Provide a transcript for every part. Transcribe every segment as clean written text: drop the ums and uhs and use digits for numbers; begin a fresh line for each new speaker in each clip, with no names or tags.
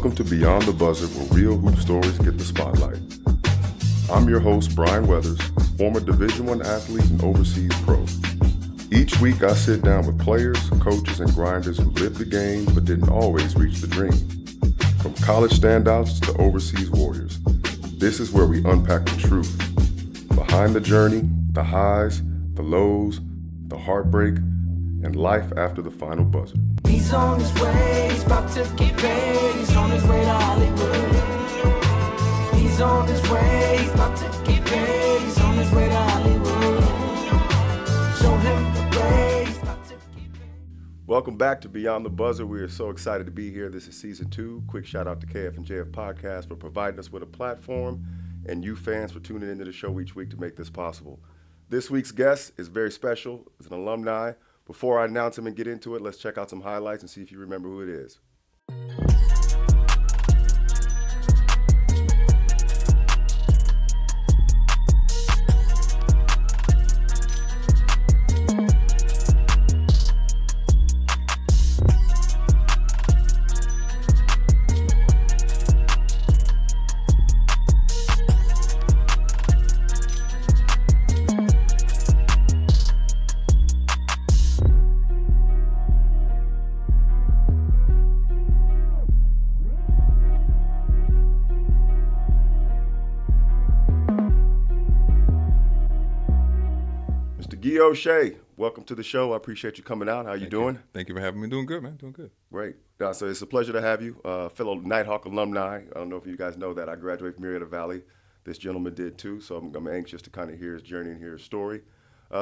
Welcome to Beyond the Buzzer, where real hoop stories get the spotlight. I'm your host, Brian Wethers, former Division I athlete and overseas pro. Each week, I sit down with players, coaches, and grinders who lived the game but didn't always reach the dream. From college standouts to overseas warriors, this is where we unpack the truth. Behind the journey, the highs, the lows, the heartbreak, and life after the final buzzer.
He's on his way, he's about to get paid, he's on his way to Hollywood. He's on his way, he's about to get paid, he's on his way to Hollywood. Show him the way, he's about to get paid.
Welcome back to Beyond the Buzzer. We are so excited to be here. This is season 2. Quick shout out to KF and JF Podcast for providing us with a platform, and you fans for tuning into the show each week to make this possible. This week's guest is very special. It's an alumni. Before I announce him and get into it, let's check out some highlights and see if you remember who it is. MR.GIYOH Shey, welcome to the show. I appreciate you coming out. How you doing?
Thank you for having me. Doing good, man. Doing good.
Great. So it's a pleasure to have you, fellow Nighthawk alumni. I don't know if you guys know that I graduated from Marietta Valley. This gentleman did too, so I'm anxious to kind of hear his journey and hear his story.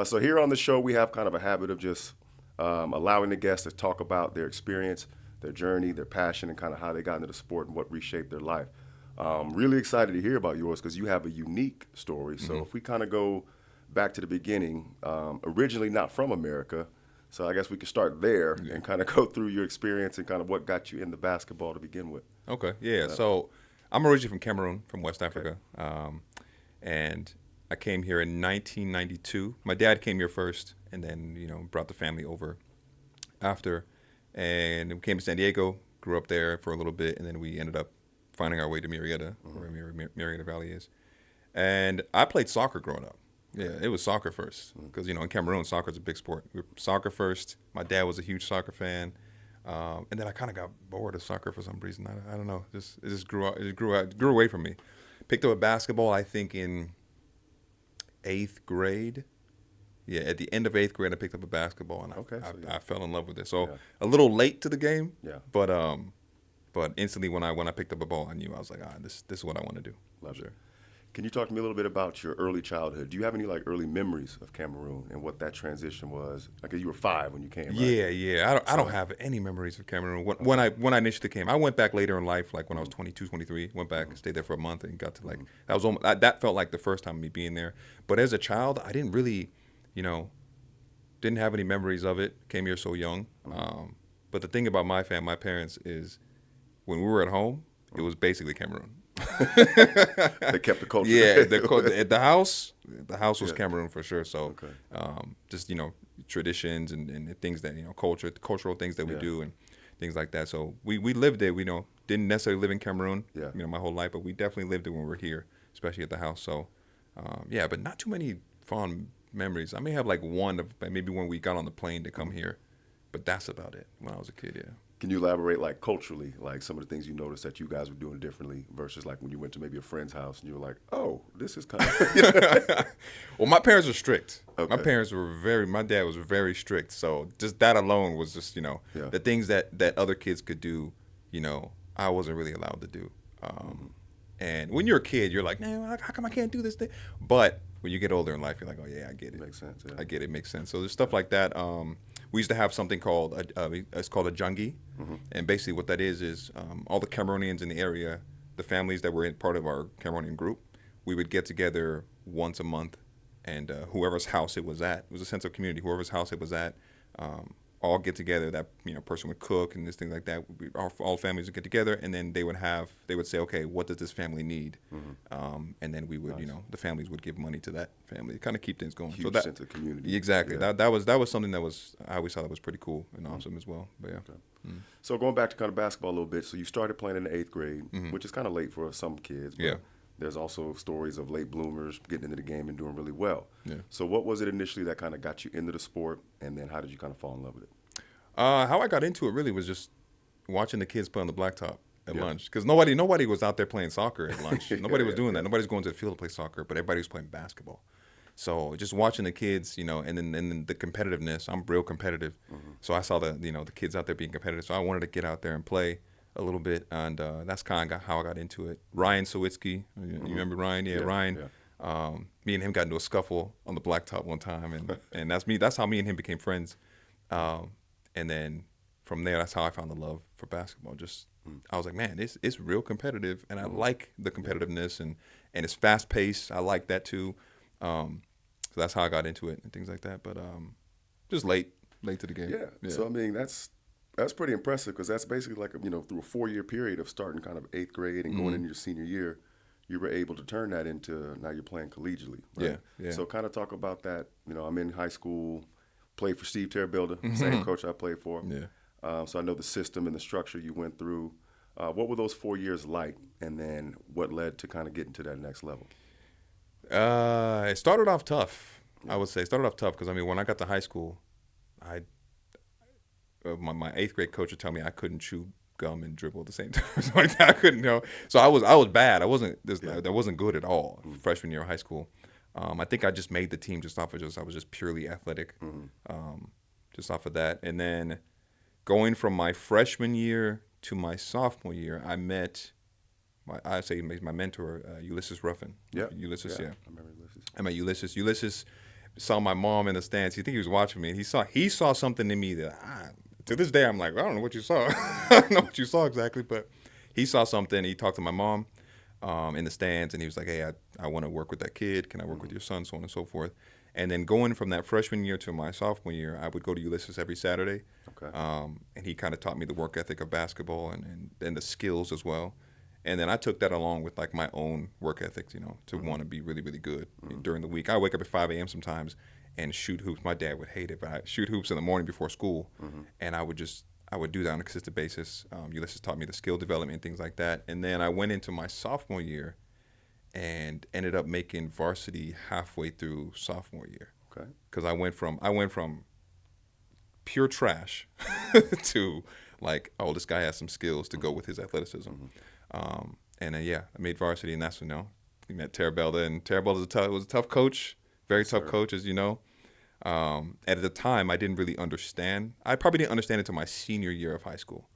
So here on the show, we have kind of a habit of just allowing the guests to talk about their experience, their journey, their passion, and kind of how they got into the sport and what reshaped their life. Really excited to hear about yours because you have a unique story. So if we kind of go back to the beginning, originally not from America, so I guess we could start there and kind of go through your experience and kind of what got you into basketball to begin with.
Okay, yeah. So I'm originally from Cameroon, from West Africa, and I came here in 1992. My dad came here first, and then brought the family over after, and we came to San Diego, grew up there for a little bit, and then we ended up finding our way to Marietta, where Marietta Valley is. And I played soccer growing up. Yeah, it was soccer first because, in Cameroon, soccer is a big sport. We were soccer first. My dad was a huge soccer fan. And then I kind of got bored of soccer for some reason. I don't know. It just grew away from me. Picked up basketball, I think, in 8th grade. Yeah, at the end of 8th grade, I picked up a basketball, and I fell in love with it. So a little late to the game, but instantly when I picked up a ball, I knew I was like, this is what I want to do.
Love it. Can you talk to me a little bit about your early childhood? Do you have any early memories of Cameroon and what that transition was? Like you were 5 when you came, right?
Yeah. I don't have any memories of Cameroon. When I initially came, I went back later in life, like when I was 22, 23. Went back and stayed there for a month and got to that felt like the first time me being there. But as a child, I didn't really, didn't have any memories of it. Came here so young. But the thing about my parents is, when we were at home, it was basically Cameroon.
They kept the culture.
Yeah, at the house was Cameroon for sure. So, just traditions and things that cultural things that we do and things like that. So we lived it. We didn't necessarily live in Cameroon, my whole life, but we definitely lived it when we were here, especially at the house. So, but not too many fond memories. I may have one of maybe when we got on the plane to come here, but that's about it. When I was a kid, yeah.
Can you elaborate culturally, some of the things you noticed that you guys were doing differently versus when you went to maybe a friend's house and you were like, oh, this is kind of.
Well, my parents were strict.
Okay.
My dad was very strict. So just that alone was just, the things that other kids could do, I wasn't really allowed to do. And when you're a kid, you're like, nah, how come I can't do this thing? But when you get older in life, you're like, oh yeah, I get it.
Makes sense. Yeah.
I get it. Makes sense. So there's stuff like that. We used to have something called it's called a jungi, and basically what that is all the Cameroonians in the area, the families that were part of our Cameroonian group, we would get together once a month, and whoever's house it was at, it was a sense of community. Whoever's house it was at, all get together. That person would cook and this thing like that. All families would get together, and then they would say, okay, what does this family need? And then we would, the families would give money to that family, kind of keep things going.
Huge
so that
sense of community.
exactly.
Yeah.
That was something that was, I always thought that was pretty cool and awesome as well. But yeah.
Okay. So going back to kind of basketball a little bit, so you started playing in the 8th grade, which is kind of late for some kids. But
Yeah.
There's also stories of late bloomers getting into the game and doing really well.
Yeah.
So what was it initially that kind of got you into the sport, and then how did you kind of fall in love with it?
How I got into it really was just watching the kids play on the blacktop at lunch, because nobody was out there playing soccer at lunch. Nobody was doing that. Nobody's going to the field to play soccer, but everybody was playing basketball. So just watching the kids, and then the competitiveness. I'm real competitive, so I saw the kids out there being competitive. So I wanted to get out there and play a little bit, and that's kind of how I got into it. Ryan Sawitsky, you remember Ryan? Yeah, Ryan.
Yeah.
Me and him got into a scuffle on the blacktop one time, and that's how me and him became friends. And then from there, that's how I found the love for basketball. Just I was like, man, it's real competitive, and I like the competitiveness, and it's fast paced. I like that too. So that's how I got into it and things like that. But just late to the game.
Yeah. So I mean, that's pretty impressive, because that's basically like through a 4-year period of starting kind of 8th grade and going into your senior year, you were able to turn that into now you're playing collegiately. Right?
Yeah.
So kind of talk about that. I'm in high school, played for Steve Terabelda, same coach I played for.
Yeah.
So I know the system and the structure you went through. What were those 4 years like, and then what led to kind of getting to that next level?
It started off tough. I would say it started off tough because when I got to high school, my 8th grade coach would tell me I couldn't chew gum and dribble at the same time. Like that, I couldn't, So I was bad. I wasn't good at all freshman year of high school. I think I just made the team just off of I was just purely athletic, just off of that. And then going from my freshman year to my sophomore year, I met my mentor, Ulysses Ruffin.
Yeah.
Ulysses, yeah.
I remember Ulysses.
I met Ulysses. Ulysses saw my mom in the stands. He think he was watching me. And he saw something in me that to this day I'm like, I don't know what you saw. I don't know what you saw exactly, but he saw something. He talked to my mom in the stands, and he was like, hey, I want to work with that kid. Can I work with your son, so on and so forth. And then going from that freshman year to my sophomore year, I would go to Ulysses every Saturday.
Okay.
And he kind of taught me the work ethic of basketball and the skills as well. And then I took that along with like my own work ethic, to want to be really, really good during the week. I wake up at 5 a.m. sometimes and shoot hoops. My dad would hate it, but I shoot hoops in the morning before school, and I would do that on a consistent basis. Ulysses taught me the skill development and things like that. And then I went into my sophomore year and ended up making varsity halfway through sophomore year.
Okay.
Because I went from pure trash to like, oh, this guy has some skills to go with his athleticism. And then, I made varsity, and that's when, we met Terabelda, and Terabelda was a tough coach, very tough coach, as you know. At the time, I didn't really understand. I probably didn't understand it until my senior year of high school.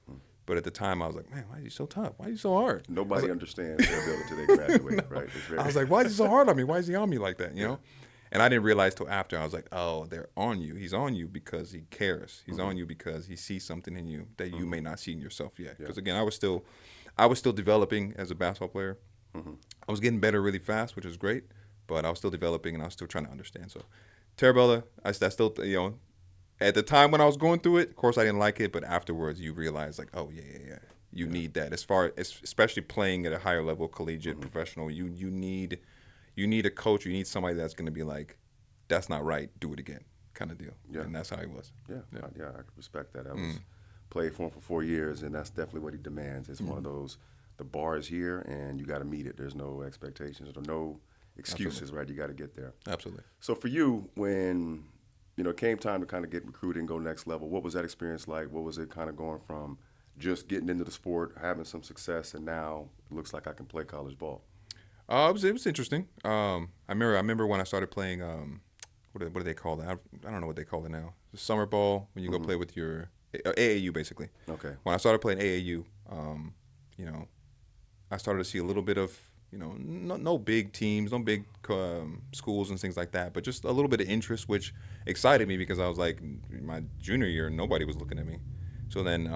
But at the time, I was like, man, why is he so tough? Why is he so hard?
Nobody understands Terabelda until they graduate, right?
I was like, why is he so hard on me? Why is he on me like that, And I didn't realize till after. I was like, oh, they're on you. He's on you because he cares. He's on you because he sees something in you that you may not see in yourself yet. Because, again, I was still developing as a basketball player. I was getting better really fast, which was great, but I was still developing, and I was still trying to understand. So Terabelda, I still, at the time when I was going through it, of course I didn't like it, but afterwards you realize like, oh, yeah. You need that. Especially playing at a higher level, collegiate, professional, you need a coach, you need somebody that's going to be like, that's not right, do it again, kind of deal. Yeah. And that's how he was.
Yeah, I can respect that. I was played for him for 4 years, and that's definitely what he demands. It's one of those, the bar is here, and you got to meet it. There's no expectations or no excuses, Absolutely. Right? You got to get there.
Absolutely.
So for you, when it came time to kind of get recruited and go next level, what was that experience like? What was it kind of going from just getting into the sport, having some success, and now it looks like I can play college ball?
It was interesting. I remember when I started playing. What do they call that? I don't know what they call it now. The summer ball, when you go play with your AAU, basically.
Okay.
When I started playing AAU, I started to see a little bit of no big teams, no big schools and things like that, but just a little bit of interest, which excited me because I was like, my junior year, nobody was looking at me. So then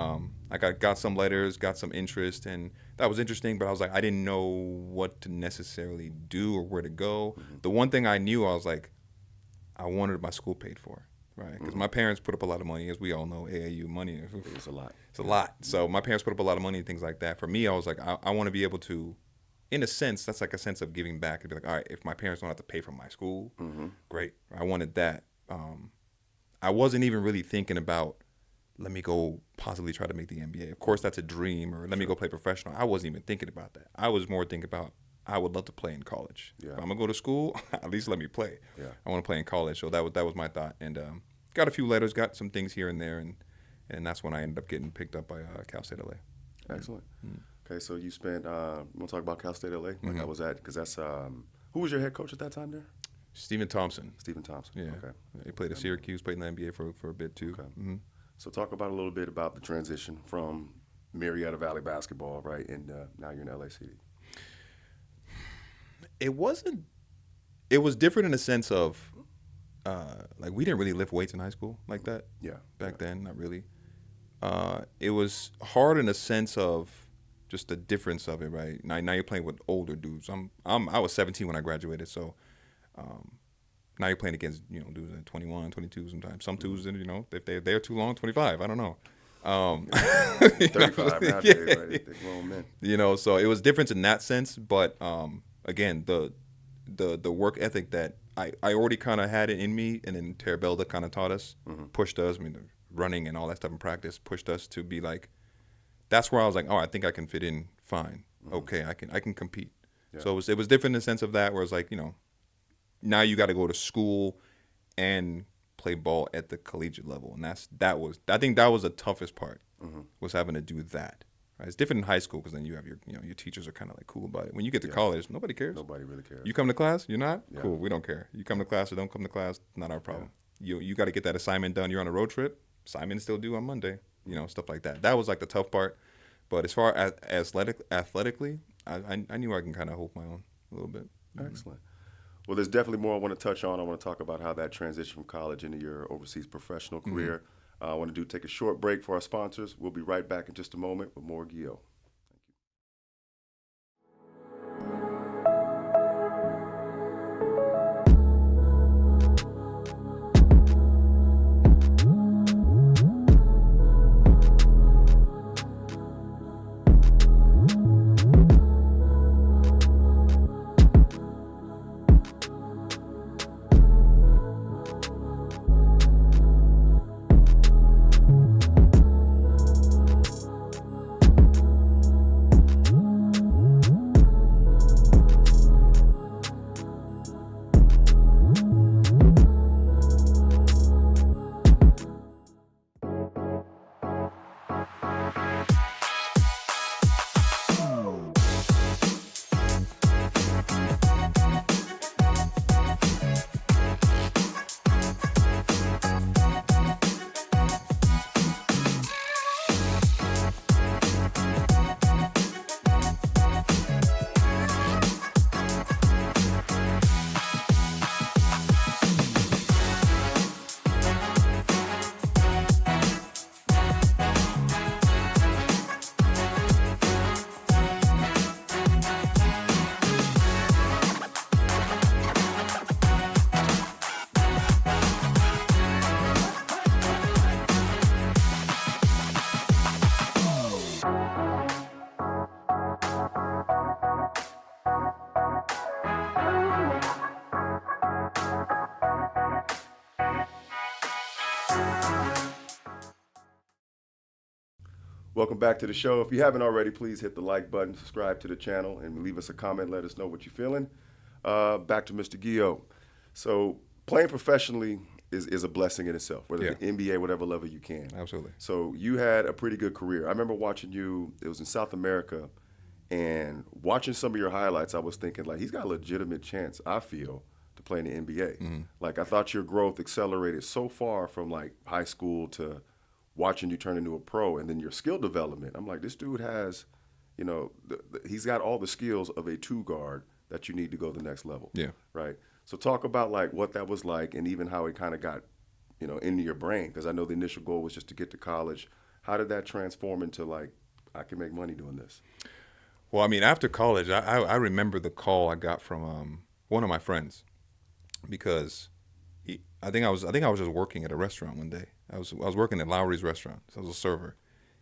I got some letters, got some interest, and that was interesting, but I was like, I didn't know what to necessarily do or where to go. The one thing I knew, I was like, I wanted my school paid for, right? Because my parents put up a lot of money, as we all know. AAU money,
It's a lot.
it's a lot. So my parents put up a lot of money and things like that. For me, I was like, I want to be able to, in a sense, that's like a sense of giving back. To be like, all right, if my parents don't have to pay for my school, great. I wanted that. I wasn't even really thinking about, let me go possibly try to make the NBA. Of course, that's a dream, or let me go play professional. I wasn't even thinking about that. I was more thinking about, I would love to play in college.
Yeah.
If I'm gonna go to school, at least let me play.
Yeah.
I want to play in college. So that was my thought. And got a few letters, got some things here and there, and that's when I ended up getting picked up by Cal State LA.
Excellent. Okay, so you spent. You want to talk about Cal State LA? Like that was at, because that's who was your head coach at that time there?
Stephen Thompson.
Stephen Thompson.
Yeah.
Okay.
He played at Syracuse, played in the NBA for a bit too.
Okay. So talk about a little bit about the transition from Marietta Valley basketball, right, and now you're in LA City.
It wasn't. It was different in the sense of, like, we didn't really lift weights in high school like that.
Yeah.
Back then, not really. It was hard in the sense of just the difference of it, right? Now you're playing with older dudes. I was 17 when I graduated, so now you're playing against, dudes at 21, 22 sometimes. Some dudes, if they're too long, 25. I don't know.
35 nowadays,
yeah.
right? They're grown men.
So it was different in that sense, but again, the work ethic that I already kind of had it in me, and then Terabelda kind of taught us, pushed us. I mean, running and all that stuff in practice pushed us to be like, that's where I was like, oh, I think I can fit in fine. Okay, I can compete. Yeah. So it was different in the sense of that, where it's like, now you got to go to school and play ball at the collegiate level, and I think that was the toughest part, was having to do that. Right? It's different in high school, because then you have your teachers are kind of like cool about it. When you get to college, nobody cares.
Nobody really cares.
You come to class, you're not?
Yeah.
Cool, we don't care. You come to class or don't come to class, not our problem. Yeah. You got to get that assignment done. You're on a road trip, assignment still due on Monday. Stuff like that. That was like the tough part. But as far as athletically, I knew I can kind of hold my own a little bit.
Excellent. Well, there's definitely more I want to touch on. I want to talk about how that transition from college into your overseas professional career. I want to take a short break for our sponsors. We'll be right back in just a moment with more MR.GIYOH. Welcome back to the show. If you haven't already, please hit the like button, subscribe to the channel, and leave us a comment. Let us know what you're feeling. Back to Mr. GIYOH. So playing professionally is a blessing in itself, whether it's the NBA, whatever level you can.
Absolutely.
So you had a pretty good career. I remember watching you, it was in South America, and watching some of your highlights, I was thinking, like, he's got a legitimate chance, I feel, to play in the NBA. Like, I thought your growth accelerated so far from, like, high school to watching you turn into a pro, and then your skill development. I'm like, this dude has, he's got all the skills of a two guard that you need to go to the next level. Yeah. Right. So talk about like what that was like, and even how it kind of got, into your brain, because I know the initial goal was just to get to college. How did that transform into like, I can make money doing this?
Well, I mean, after college, I remember the call I got from one of my friends, because I think I was just working at a restaurant one day. I was working at Lowry's restaurant. So I was a server,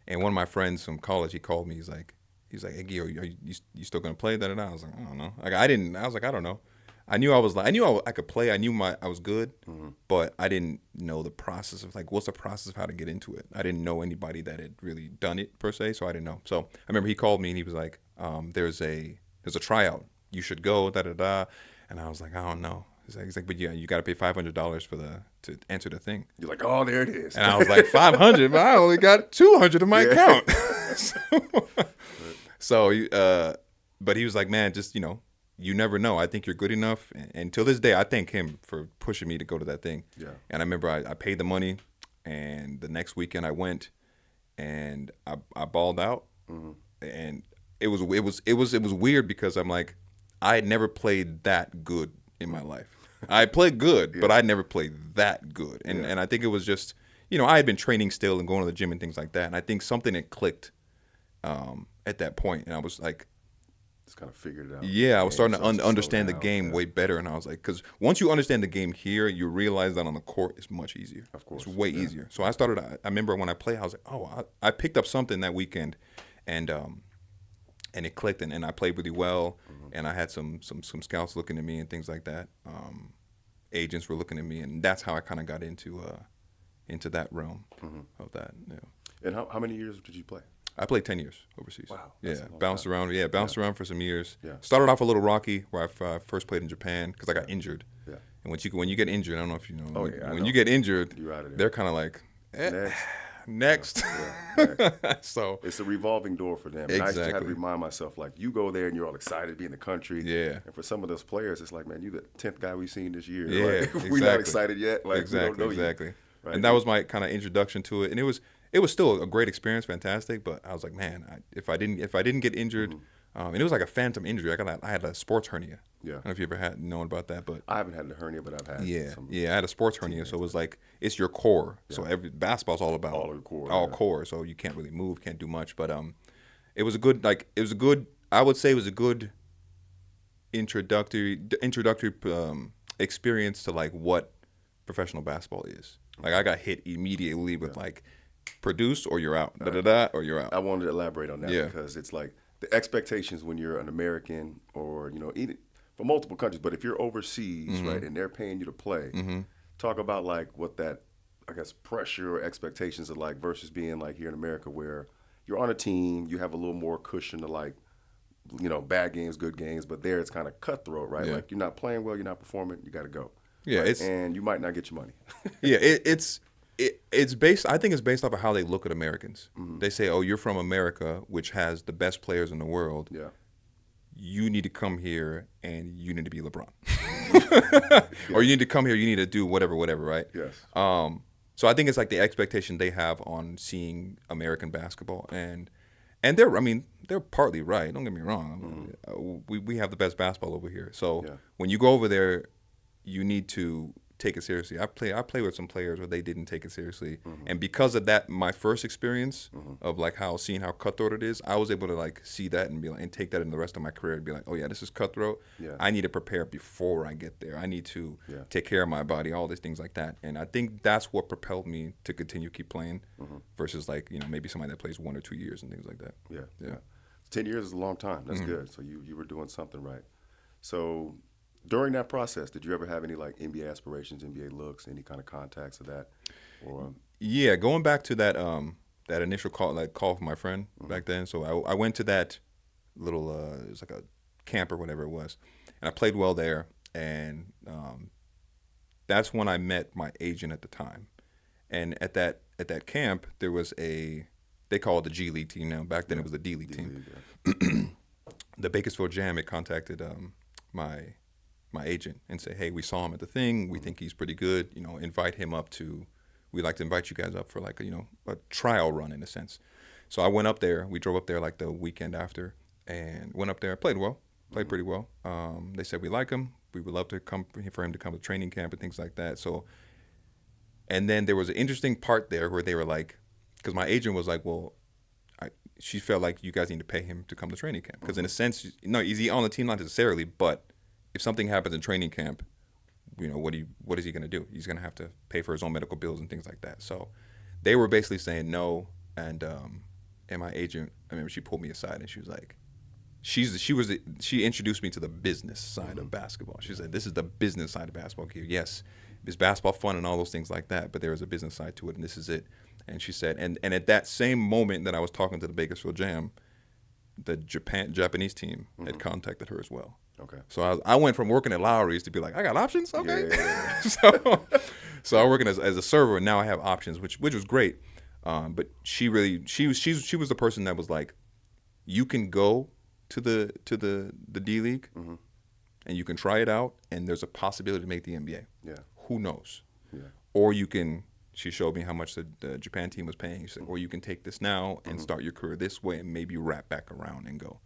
and one of my friends from college, he called me. He's like, "Hey, Gio, are you still gonna play?" Da da da. I was like, "I don't know." Like I was like, "I don't know." I knew I could play. I knew I was good, but I didn't know the process of like what's the process of how to get into it. I didn't know anybody that had really done it per se, so I didn't know. So I remember he called me and he was like, "There's a tryout. You should go." Da da da. And I was like, "I don't know." He's like, "But you got to pay $500 to enter the thing."
You're like, oh, there it is.
And I was like, 500, but I only got 200 in my account. But he was like, "Man, just you never know. I think you're good enough." And till this day, I thank him for pushing me to go to that thing.
Yeah.
And I remember I paid the money, and the next weekend I went, and I balled out, and it was weird because I'm like, I had never played that good in my life. I played good, but I never played that good. And I think it was just, I had been training still and going to the gym and things like that. And I think something had clicked at that point, and I was like,
just kind of figured it out.
yeah, I was starting to
Starts
understand the
slow down.
game way better, and I was like, because once you understand the game here, you realize that on the court it's much easier.
Of course,
it's way easier. So I remember when I played, I was like, oh, I picked up something that weekend, and it clicked, and I played really well, and I had some scouts looking at me and things like that. Agents were looking at me, and that's how I kind of got into that realm of that. Yeah.
And how many years did you play?
I played 10 years overseas.
Wow,
Yeah,
that's a long
bounced
time.
around. Yeah, bounced around for some years.
Yeah.
Started off a little rocky, where I first played in Japan because I got injured.
Yeah.
And when you get injured, I don't know if you know.
Oh, yeah, I
when
know.
you get injured,
You're out of there.
they're kind of like, next.
Yeah.
So
It's a revolving door for them. And I just had to
Exactly.
remind myself, like, you go there and you're all excited to be in the country.
Yeah.
And for some of those players, it's like, man, you the 10th guy we've seen this year.
Yeah,
Like,
exactly.
we're not excited yet. Like, we don't know you.
Exactly.
Right.
And that was my kind of introduction to it, and it was still a great experience, fantastic. But I was like, man, if I didn't get injured, and it was like a phantom injury. I had a sports hernia.
Yeah.
I don't know if you ever had known about that, but
I haven't had the hernia, but I've had some.
I had a sports hernia, so it was like it's your core. So basketball's all about
All your core,
all
yeah.
core. So you can't really move, can't do much. But it was a good I would say it was a good introductory experience to like what professional basketball is. Like I got hit immediately with like produce or you're out, or you're out.
I wanted to elaborate on that
Yeah.
because it's like the expectations when you're an American or, even from multiple countries, but if you're overseas, right, and they're paying you to play, talk about like what that, I guess, pressure or expectations are like versus being like here in America where you're on a team, you have a little more cushion to like, bad games, good games, but there it's kind of cutthroat, right?
Yeah.
Like you're not playing well, you're not performing, you got to go.
Yeah,
right?
it's
and you might not get your money.
yeah, it's based. I think it's based off of how they look at Americans. They say, "Oh, you're from America, which has the best players in the world.
Yeah.
You need to come here and you need to be LeBron, or you need to come here. You need to do whatever, right?"
Yes.
So I think it's like the expectation they have on seeing American basketball, and they're partly right. Don't get me wrong. We have the best basketball over here. So
Yeah.
when you go over there, you need to take it seriously. I play with some players where they didn't take it seriously, and because of that, my first experience of like seeing how cutthroat it is, I was able to like see that and be like, and take that in the rest of my career and be like, oh yeah, this is cutthroat.
Yeah.
I need to prepare before I get there. I need to
Yeah.
take care of my body, all these things like that. And I think that's what propelled me to keep playing versus like maybe somebody that plays 1 or 2 years and things like that.
Yeah,
Yeah.
10 years is a long time. That's good. So you were doing something right. So during that process, did you ever have any like NBA aspirations, NBA looks, any kind of contacts of that? Or
Yeah, going back to that that initial call from my friend back then. So I went to that little it was like a camp or whatever it was, and I played well there. And that's when I met my agent at the time. And at that camp, there was they call it the G League team now. Back then it was the D League team. The Bakersfield Jam had contacted my agent and say, hey, we saw him at the thing. We think he's pretty good. Invite him up we'd like to invite you guys up for like a trial run in a sense. So I went up there. We drove up there like the weekend after and went up there. Played pretty well. They said we like him. We would love for him to come to training camp and things like that. So, and then there was an interesting part there where they were like, because my agent was like, well, she felt like you guys need to pay him to come to training camp. Because in a sense, no, is he on the team? Not necessarily, but if something happens in training camp, what is he gonna do? He's gonna have to pay for his own medical bills and things like that. So they were basically saying no, and my agent, I remember she pulled me aside and she was like, she introduced me to the business side of basketball. She said, this is the business side of basketball. Yes, is basketball fun and all those things like that, but there is a business side to it, and this is it. And she said, and at that same moment that I was talking to the Bakersfield Jam, the Japanese team had contacted her as well.
Okay.
So I went from working at Lowry's to be like, I got options? Okay.
Yeah.
So I'm working as a server, and now I have options, which was great. But she was the person that was like, you can go to the D League, and you can try it out, and there's a possibility to make the NBA.
Yeah.
Who knows?
Yeah.
Or you can. She showed me how much the Japan team was paying. She said, or you can take this now and start your career this way, and maybe wrap back around and go.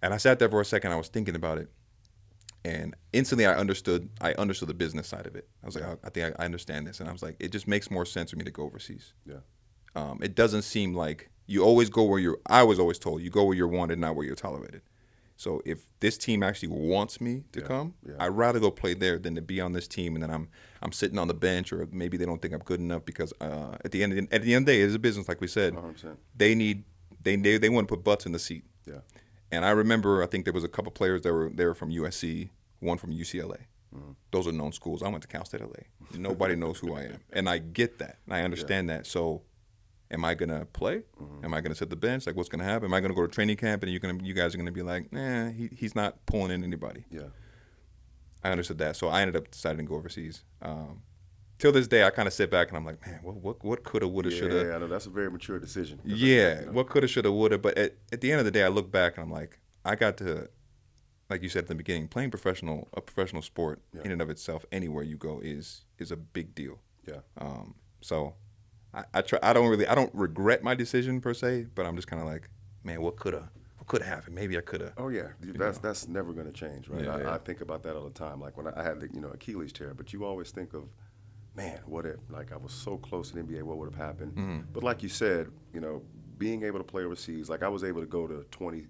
And I sat there for a second. I was thinking about it, and instantly I understood the business side of it. I was like, I think I understand this, and I was like, it just makes more sense for me to go overseas.
Yeah.
It doesn't seem like you always go where I was always told you go where you're wanted, not where you're tolerated. So if this team actually wants me to come, I'd rather go play there than to be on this team and then I'm sitting on the bench, or maybe they don't think I'm good enough because at the end of the day, it's a business, like we said.
100%.
They want to put butts in the seat.
Yeah.
And I remember, I think there was a couple players that were from USC, one from UCLA. Those are known schools. I went to Cal State LA. Nobody knows who I am, and I get that, and I understand that. So, am I gonna play? Am I gonna sit the bench? Like, what's gonna happen? Am I gonna go to training camp and you guys are gonna be like, nah, he's not pulling in anybody?
Yeah.
I understood that, so I ended up deciding to go overseas. Till this day, I kind of sit back and I'm like, man, what coulda, woulda, shoulda?
Yeah, I know that's a very mature decision.
Yeah, what coulda, shoulda, woulda. But at the end of the day, I look back and I'm like, I got to, like you said at the beginning, playing a professional sport in and of itself, anywhere you go, is a big deal.
Yeah.
So I try. I don't regret my decision per se, but I'm just kind of like, man, what could have happened? Maybe I could have.
Oh yeah, that's never going to change, right?
Yeah,
I think about that all the time. Like when I had the Achilles tear, but you always think of, man, what if? Like I was so close to the NBA, what would have happened? But like you said, being able to play overseas, like I was able to go to 20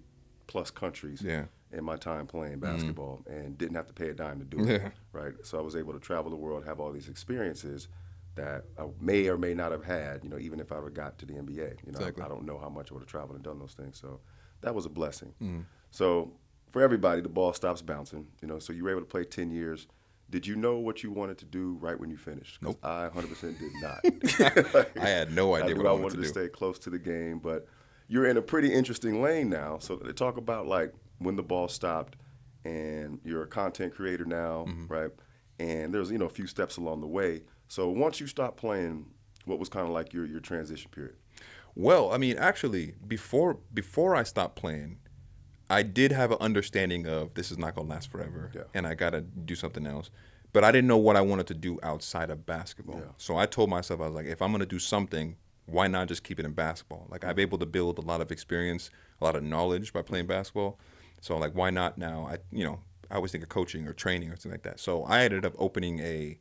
plus countries in my time playing basketball and didn't have to pay a dime to do it, right? So I was able to travel the world, have all these experiences that I may or may not have had, even if I would have got to the NBA.
Exactly.
I don't know how much I would have traveled and done those things. So that was a blessing. So for everybody, the ball stops bouncing, so you were able to play 10 years. Did you know what you wanted to do right when you finished? 'Cause
Nope.
I 100% did not.
I had no idea what I wanted to do.
Stay close to the game, but you're in a pretty interesting lane now. So they talk about like when the ball stopped, and you're a content creator now, right? And there's a few steps along the way. So once you stopped playing, what was kind of like your transition period?
Well, I mean, actually, before I stopped playing, I did have an understanding of this is not gonna last forever, and I gotta do something else. But I didn't know what I wanted to do outside of basketball. Yeah. So I told myself, I was like, if I'm gonna do something, why not just keep it in basketball? Like I'm able to build a lot of experience, a lot of knowledge by playing basketball. So like, why not now? I always think of coaching or training or something like that. So I ended up opening a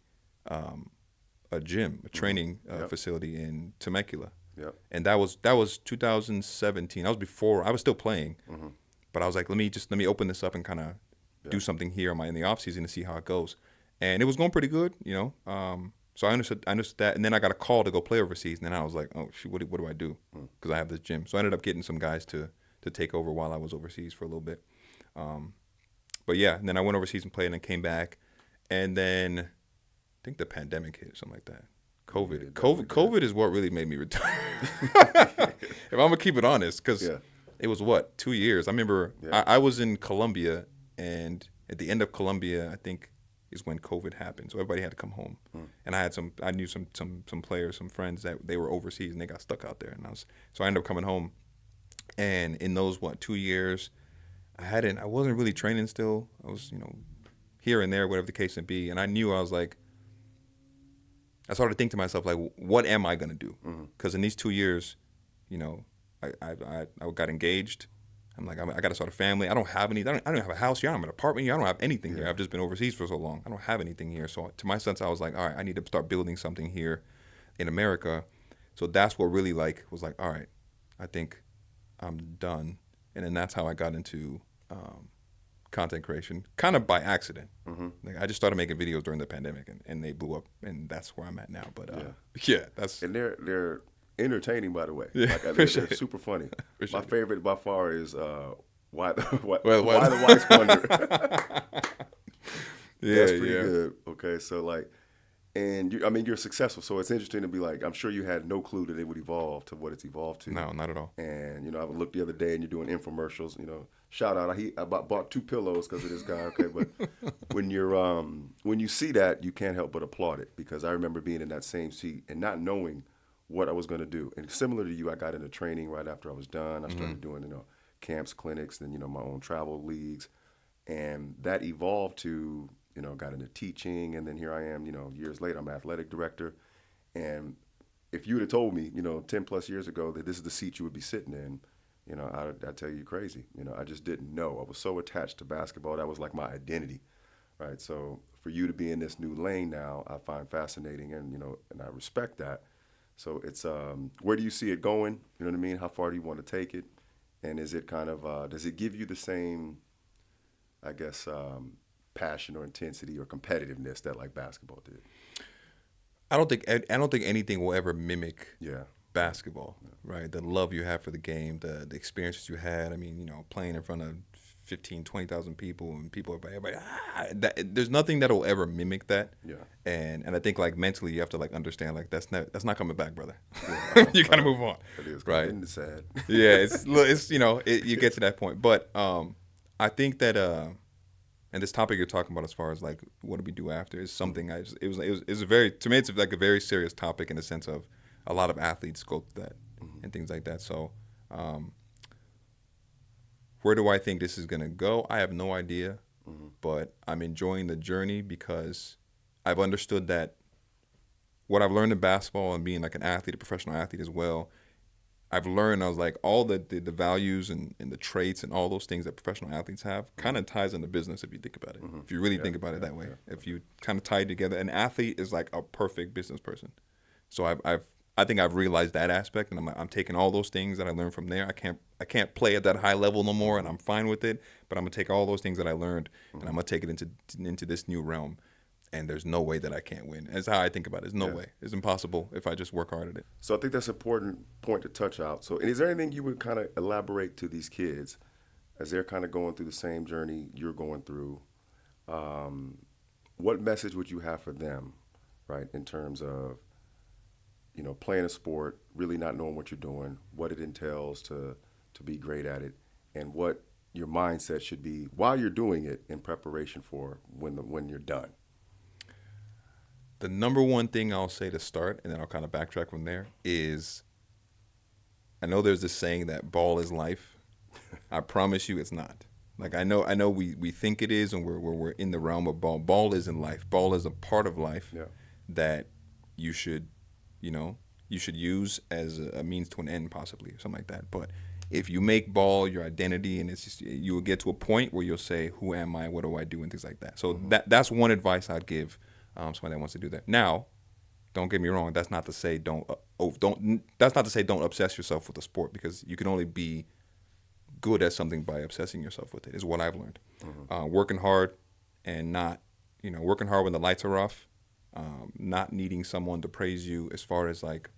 gym, a training facility in Temecula.
Yep.
And that was 2017. That was before I was still playing, but I was like, let me open this up and kind of do something here in the off season to see how it goes. And it was going pretty good, So I understood that, and then I got a call to go play overseas, and then I was like, oh shoot, what do I do? Because I have this gym. So I ended up getting some guys to take over while I was overseas for a little bit. But yeah, and then I went overseas and played, and then came back, and then I think the pandemic hit, something like that. COVID is what really made me retire. If I'm gonna keep it honest, because it was 2 years. I remember I was in Colombia, and at the end of Colombia, I think is when COVID happened. So everybody had to come home, and I knew some players, some friends that they were overseas and they got stuck out there, and so I ended up coming home, and in those 2 years, I wasn't really training still. I was here and there, whatever the case may be, and I knew I was like. I started to think to myself, like, what am I going to do? Because in these 2 years, I got engaged. I'm like, I got to start a family. I don't have any. I don't have a house here. I don't have an apartment here. I don't have anything here. I've just been overseas for so long. I don't have anything here. So to my sense, I was like, all right, I need to start building something here in America. So that's what really was like, all right, I think I'm done. And then that's how I got into content creation, kind of by accident. Like, I just started making videos during the pandemic, and they blew up, and that's where I'm at now. But yeah, that's
And they're entertaining, by the way.
Yeah,
Like, they're
appreciate it.
super funny.
Appreciate
My
it.
favorite by far is why
Well,
why the whites wonder.
yeah,
That's pretty
yeah.
good. Okay, so like, and I mean, you're successful, so it's interesting to be like, I'm sure you had no clue that it would evolve to what it's evolved to.
No, not at all.
And I looked the other day, and you're doing infomercials. Shout out, I bought 2 pillows because of this guy. Okay, but when you see that, you can't help but applaud it, because I remember being in that same seat and not knowing what I was going to do. And similar to you, I got into training right after I was done. I started doing camps, clinics, then my own travel leagues, and that evolved to got into teaching, and then here I am, years later, I'm athletic director. And if you would have told me, 10 plus years ago that this is the seat you would be sitting in, I'd tell you you're crazy. I just didn't know. I was so attached to basketball. That was like my identity, right? So for you to be in this new lane now, I find fascinating, and, and I respect that. So it's, where do you see it going? You know what I mean? How far do you want to take it? And is it kind of, does it give you the same, I guess, passion or intensity or competitiveness that like basketball did?
I don't think anything will ever mimic
Yeah.
basketball, right? The love you have for the game, the experiences you had. I mean, playing in front of 15, 20,000 people, and people are everybody, there's nothing that'll ever mimic that.
Yeah.
And I think, like, mentally you have to, like, understand, like, that's not coming back, brother.
Yeah,
You gotta move on.
It is
Right.
Isn't it sad?
Yeah, it's you get to that point. But I think that and this topic you're talking about, as far as like what do we do after, is something it was a very, to me, it's like a very serious topic, in the sense of a lot of athletes go through that and things like that. So where do I think this is gonna go? I have no idea, but I'm enjoying the journey, because I've understood that what I've learned in basketball, and being like an athlete, a professional athlete as well, I've learned, I was like, all the values and the traits and all those things that professional athletes have kind of ties into business, if you think about it. If you really think about it that way. If you kind of tie it together, an athlete is like a perfect business person. So I think I've realized that aspect, and I'm taking all those things that I learned from there. I can't play at that high level no more, and I'm fine with it. But I'm gonna take all those things that I learned, and I'm gonna take it into this new realm. And there's no way that I can't win. That's how I think about it. There's no way. It's impossible if I just work hard at it.
So I think that's an important point to touch out. So, and is there anything you would kind of elaborate to these kids as they're kind of going through the same journey you're going through? What message would you have for them, right, in terms of, playing a sport, really not knowing what you're doing, what it entails to be great at it, and what your mindset should be while you're doing it in preparation for when you're done?
The number one thing I'll say to start, and then I'll kind of backtrack from there, is I know there's this saying that ball is life. I promise you it's not. Like, I know we think it is, and we're in the realm of ball. Ball isn't life. Ball is a part of life that you should use as a means to an end, possibly, or something like that. But if you make ball your identity, and it's just, you will get to a point where you'll say, who am I? What do I do? And things like that. So that's one advice I'd give somebody that wants to do that. Now, don't get me wrong. That's not to say don't obsess yourself with the sport, because you can only be good at something by obsessing yourself with it, is what I've learned. Working hard, and not, working hard when the lights are off, not needing someone to praise you as far as like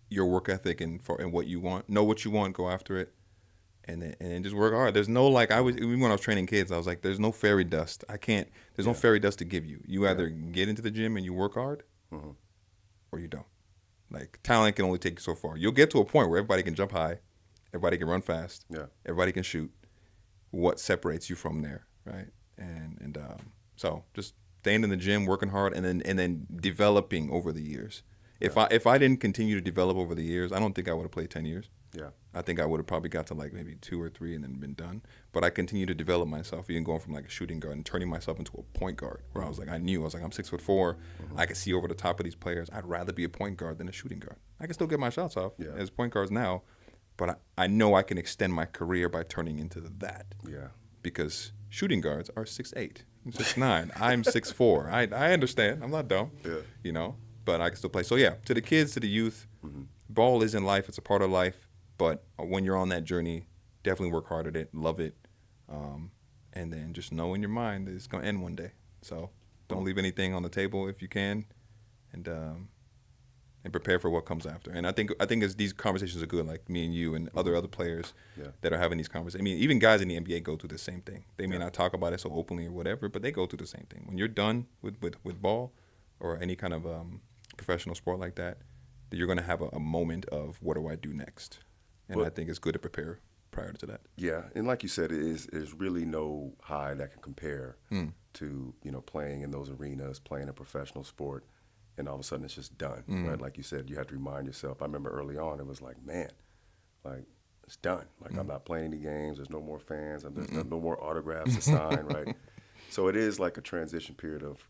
your work ethic and what you want. Know what you want, go after it, and then just work hard. There's no, like, even when I was training kids, I was like, there's no fairy dust. There's no fairy dust to give you. You either get into the gym and you work hard, or you don't. Like, talent can only take you so far. You'll get to a point where everybody can jump high, everybody can run fast, everybody can shoot. What separates you from there, right? And so just staying in the gym, working hard, and then developing over the years. If I didn't continue to develop over the years, I don't think I would have played 10 years.
Yeah.
I think I would have probably got to like maybe 2 or 3 and then been done. But I continued to develop myself, even going from like a shooting guard and turning myself into a point guard, where I was like, I'm 6'4". I can see over the top of these players. I'd rather be a point guard than a shooting guard. I can still get my shots off as point guards now, but I know I can extend my career by turning into that.
Yeah.
Because shooting guards are 6'8", 6'9". I'm 6'4". I understand. I'm not dumb.
Yeah.
But I can still play. So yeah, to the kids, to the youth, ball is in life. It's a part of life. But when you're on that journey, definitely work hard at it, love it, and then just know in your mind that it's going to end one day. So don't leave anything on the table if you can, and prepare for what comes after. And I think as these conversations are good, like me and you and other players that are having these conversations. I mean, even guys in the NBA go through the same thing. They may not talk about it so openly or whatever, but they go through the same thing. When you're done with ball or any kind of professional sport like that, you're going to have a moment of what do I do next? And I think it's good to prepare prior to that.
Yeah, and like you said, there's really no high that can compare to, you know, playing in those arenas, playing a professional sport, and all of a sudden it's just done, right? Like you said, you have to remind yourself. I remember early on, it was like, man, like, it's done. Like, I'm not playing any games. There's no more fans. There's no more autographs to sign, right? So it is like a transition period of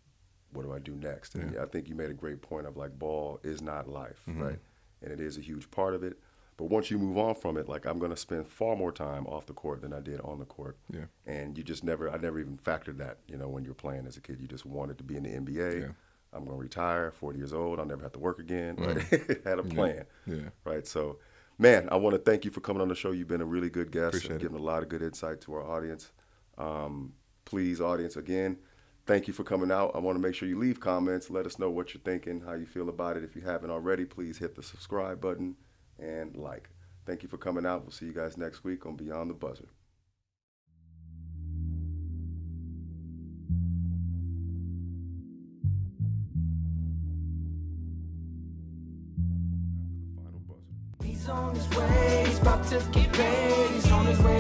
what do I do next? And I think you made a great point of, like, ball is not life, right? And it is a huge part of it. But once you move on from it, like, I'm going to spend far more time off the court than I did on the court. Yeah. And you just I never even factored that, you know, when you're playing as a kid. You just wanted to be in the NBA. Yeah. I'm going to retire, 40 years old. I'll never have to work again, right? Had a plan, right? So, man, I want to thank you for coming on the show. You've been a really good guest and giving a lot of good insight to our audience. Please, audience, again, thank you for coming out. I want to make sure you leave comments. Let us know what you're thinking, how you feel about it. If you haven't already, please hit the subscribe button and like. Thank you for coming out. We'll see you guys next week on Beyond the Buzzer.
He's on his way, he's about to get paid. He's on his way.